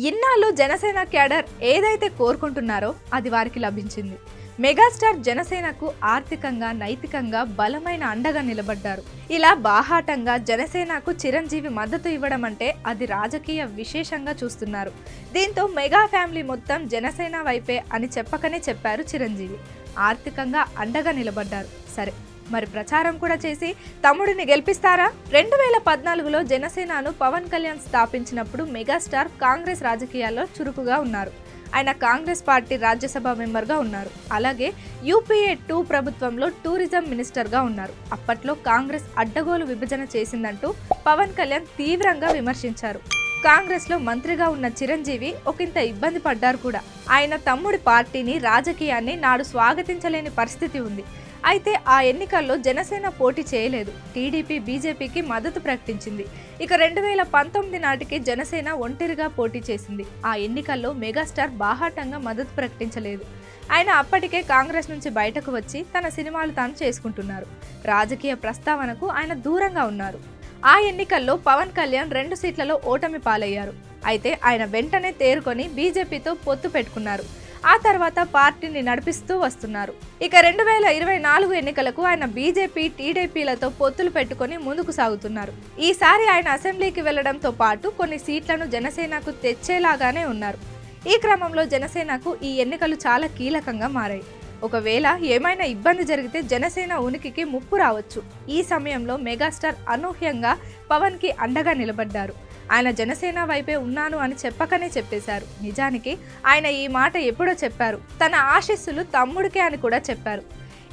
ఇన్నాళ్ళు జనసేన క్యాడర్ ఏదైతే కోరుకుంటున్నారో అది వారికి లభించింది. మెగాస్టార్ జనసేనకు ఆర్థికంగా, నైతికంగా బలమైన అండగా నిలబడ్డారు. ఇలా బాహాటంగా జనసేనకు చిరంజీవి మద్దతు ఇవ్వడం అంటే అది రాజకీయ విశేషంగా చూస్తున్నారు. దీంతో మెగా ఫ్యామిలీ మొత్తం జనసేన వైపే అని చెప్పకనే చెప్పారు చిరంజీవి. ఆర్థికంగా అండగా నిలబడ్డారు. సరే, మరి ప్రచారం కూడా చేసి తమ్ముడిని గెలిపిస్తారా? 2014లో జనసేనను పవన్ కళ్యాణ్ స్థాపించినప్పుడు మెగాస్టార్ కాంగ్రెస్ రాజకీయాల్లో చురుకుగా ఉన్నారు. ఆయన కాంగ్రెస్ పార్టీ రాజ్యసభ మెంబర్గా ఉన్నారు. అలాగే యూపీఏ 2 ప్రభుత్వంలో టూరిజం మినిస్టర్గా ఉన్నారు. అప్పట్లో కాంగ్రెస్ అడ్డగోలు విభజన చేసిందంటూ పవన్ కళ్యాణ్ తీవ్రంగా విమర్శించారు. కాంగ్రెస్లో మంత్రిగా ఉన్న చిరంజీవి ఒకంత ఇబ్బంది పడ్డారు కూడా. ఆయన తమ్ముడి పార్టీని, రాజకీయాన్ని నాడు స్వాగతించలేని పరిస్థితి ఉంది. అయితే ఆ ఎన్నికల్లో జనసేన పోటీ చేయలేదు. టీడీపీ, బీజేపీకి మద్దతు ప్రకటించింది. ఇక 2019 నాటికి జనసేన ఒంటరిగా పోటీ చేసింది. ఆ ఎన్నికల్లో మెగాస్టార్ బాహాటంగా మద్దతు ప్రకటించలేదు. ఆయన అప్పటికే కాంగ్రెస్ నుంచి బయటకు వచ్చి తన సినిమాలు తాను చేసుకుంటున్నారు. రాజకీయ ప్రస్తావనకు ఆయన దూరంగా ఉన్నారు. ఆ ఎన్నికల్లో పవన్ కళ్యాణ్ 2 సీట్లలో ఓటమి పాలయ్యారు. అయితే ఆయన వెంటనే తేరుకొని బీజేపీతో పొత్తు పెట్టుకున్నారు. ఆ తర్వాత పార్టీని నడిపిస్తూ వస్తున్నారు. ఇక 2024 ఎన్నికలకు ఆయన బీజేపీ, టీడీపీలతో పొత్తులు పెట్టుకొని ముందుకు సాగుతున్నారు. ఈసారి ఆయన అసెంబ్లీకి వెళ్లడంతో పాటు కొన్ని సీట్లను జనసేనకు తెచ్చేలాగానే ఉన్నారు. ఈ క్రమంలో జనసేనకు ఈ ఎన్నికలు చాలా కీలకంగా మారాయి. ఒకవేళ ఏమైనా ఇబ్బంది జరిగితే జనసేన ఉనికికి ముప్పు రావచ్చు. ఈ సమయంలో మెగాస్టార్ అనూహ్యంగా పవన్ కి అండగా నిలబడ్డారు. ఆయన జనసేన వైపే ఉన్నాను అని చెప్పకనే చెప్పేశారు. నిజానికి ఆయన ఈ మాట ఎప్పుడో చెప్పారు. తన ఆశీస్సులు తమ్ముడికే అని కూడా చెప్పారు.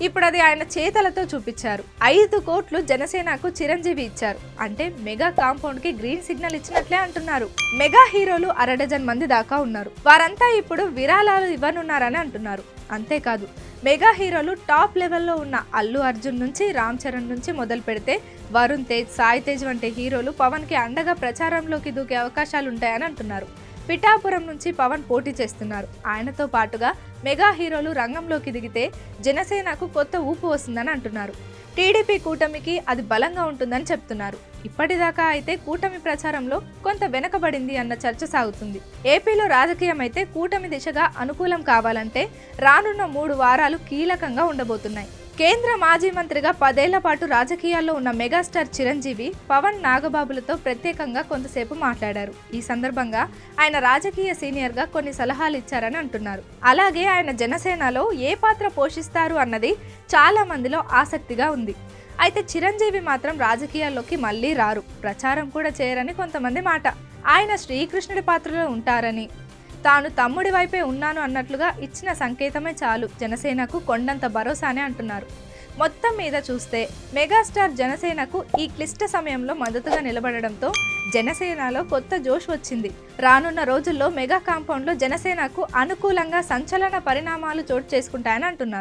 ఇప్పుడు అది ఆయన చేతలతో చూపించారు. 5 కోట్లు జనసేనకు చిరంజీవి ఇచ్చారు. అంటే మెగా కాంపౌండ్ కి గ్రీన్ సిగ్నల్ ఇచ్చినట్లే అంటున్నారు. మెగా హీరోలు 1/2 డజన్ మంది దాకా ఉన్నారు. వారంతా ఇప్పుడు విరాళాలు ఇవ్వనున్నారని అంటున్నారు. అంతేకాదు, మెగా హీరోలు టాప్ లెవెల్లో ఉన్న అల్లు అర్జున్ నుంచి, రామ్ చరణ్ నుంచి మొదలు పెడితే వరుణ్ తేజ్, సాయి తేజ్ వంటి హీరోలు పవన్ కి అండగా ప్రచారంలోకి దూకే అవకాశాలుంటాయని అంటున్నారు. పిఠాపురం నుంచి పవన్ పోటీ చేస్తున్నారు. ఆయనతో పాటుగా మెగా హీరోలు రంగంలోకి దిగితే జనసేనకు కొత్త ఊపు వస్తుందని అంటున్నారు. టీడీపీ కూటమికి అది బలంగా ఉంటుందని చెప్తున్నారు. ఇప్పటిదాకా అయితే కూటమి ప్రచారంలో కొంత వెనకబడింది అన్న చర్చ సాగుతుంది. ఏపీలో రాజకీయం అయితే కూటమి దిశగా అనుకూలం కావాలంటే రానున్న 3 వారాలు కీలకంగా ఉండబోతున్నాయి. కేంద్ర మాజీ మంత్రిగా 10 ఏళ్ల పాటు రాజకీయాల్లో ఉన్న మెగాస్టార్ చిరంజీవి పవన్, నాగబాబులతో ప్రత్యేకంగా కొంతసేపు మాట్లాడారు. ఈ సందర్భంగా ఆయన రాజకీయ సీనియర్గా కొన్ని సలహాలు ఇచ్చారని అంటున్నారు. అలాగే ఆయన జనసేనలో ఏ పాత్ర పోషిస్తారు అన్నది చాలా మందిలో ఆసక్తిగా ఉంది. అయితే చిరంజీవి మాత్రం రాజకీయాల్లోకి మళ్ళీ రారు, ప్రచారం కూడా చేయరని కొంతమంది మాట. ఆయన శ్రీకృష్ణుడి పాత్రలో ఉంటారని, తాను తమ్ముడి వైపే ఉన్నాను అన్నట్లుగా ఇచ్చిన సంకేతమే చాలు జనసేనకు కొండంత భరోసానే అంటున్నారు. మొత్తం మీద చూస్తే మెగాస్టార్ జనసేనకు ఈ క్లిష్ట సమయంలో మద్దతుగా నిలబడడంతో జనసేనలో కొత్త జోష్ వచ్చింది. రానున్న రోజుల్లో మెగా కాంపౌండ్లో జనసేనకు అనుకూలంగా సంచలన పరిణామాలు చోటు చేసుకుంటాయని అంటున్నారు.